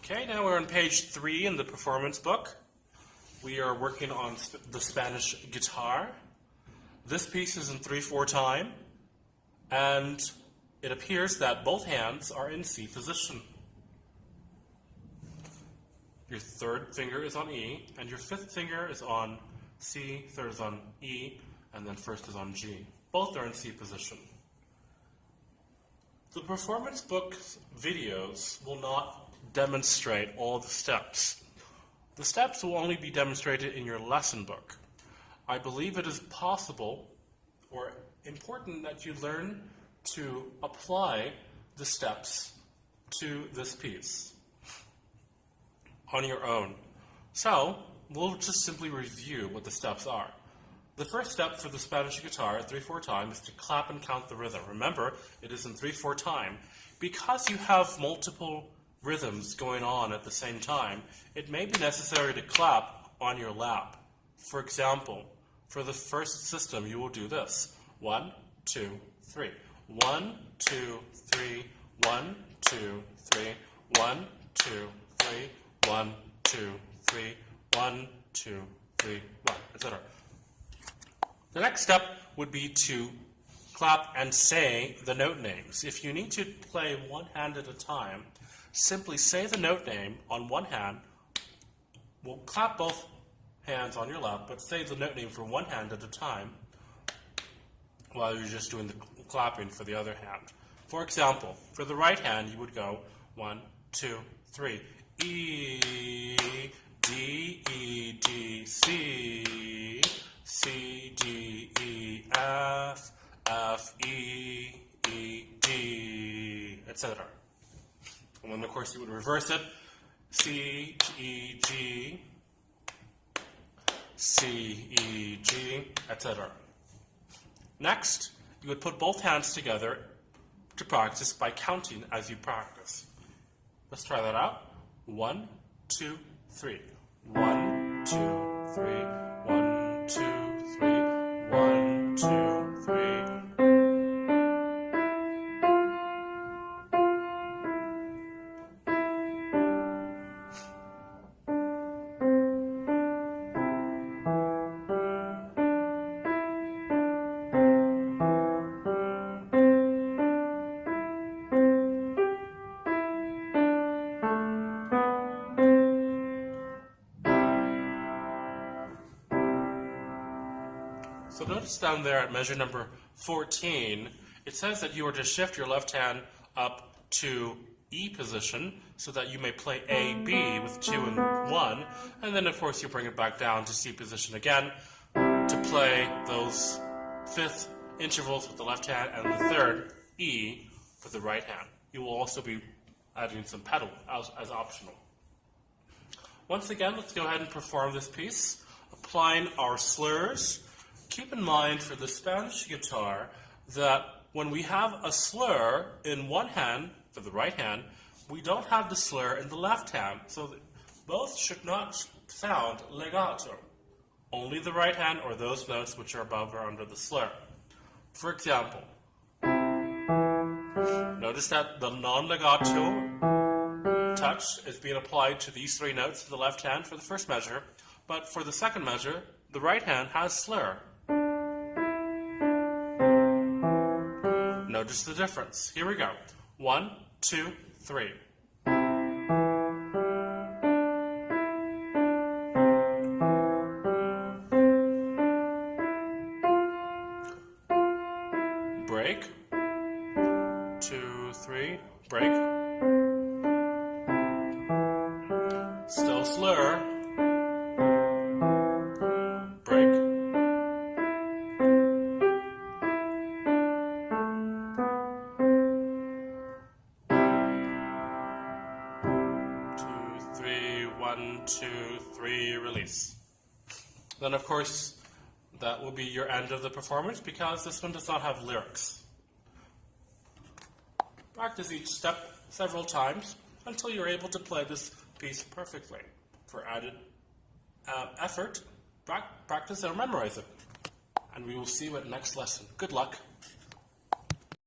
Okay, now we're on page 3 in the performance book. We are working on the Spanish guitar. This piece is in 3/4 time, and it appears that both hands are in C position. Your third finger is on E, and your fifth finger is on C, third is on E, and then first is on G. Both are in C position. The performance book videos will not demonstrate all the steps. The steps will only be demonstrated in your lesson book. I believe it is possible or important that you learn to apply the steps to this piece on your own. So, we'll just simply review what the steps are. The first step for the Spanish guitar at 3/4 time is to clap and count the rhythm. Remember, it is in 3/4 time. Because you have multiple rhythms going on at the same time, it may be necessary to clap on your lap. For example, for the first system, you will do this. 1, 2, 3. 1, 2, 3. 1, 2, 3. 1, 2, 3. 1, 2, 3. 1, 2, 3. 1, etc. The next step would be to clap and say the note names. If you need to play one hand at a time, simply say the note name on one hand. We'll clap both hands on your lap, but say the note name for one hand at a time while you're just doing the clapping for the other hand. For example, for the right hand, you would go 1, 2, 3. E, D, E, D, C, C, D, E, F, F, E, E, D, etc. And then, of course, you would reverse it. C, E, G, C, E, G, etc. Next, you would put both hands together to practice by counting as you practice. Let's try that out. 1, 2, 3. 1, 2, 3. 1, 2, 3. 1, 2, 3. So notice down there at measure number 14, it says that you are to shift your left hand up to E position so that you may play A, B with 2 and 1, and then of course you bring it back down to C position again to play those fifth intervals with the left hand and the third E with the right hand. You will also be adding some pedal as optional. Once again, let's go ahead and perform this piece, applying our slurs. Keep in mind for the Spanish guitar that when we have a slur in one hand, for the right hand, we don't have the slur in the left hand, so that both should not sound legato. Only the right hand or those notes which are above or under the slur. For example, notice that the non-legato touch is being applied to these 3 notes in the left hand for the first measure, but for the second measure, the right hand has slur. Notice the difference. Here we go. 1, 2, 3. Break. 2, 3. Break. Still slur. Break. One, 2, 3, release. Then, of course, that will be your end of the performance because this one does not have lyrics. Practice each step several times until you're able to play this piece perfectly. For added effort, practice and memorize it. And we will see you at next lesson. Good luck.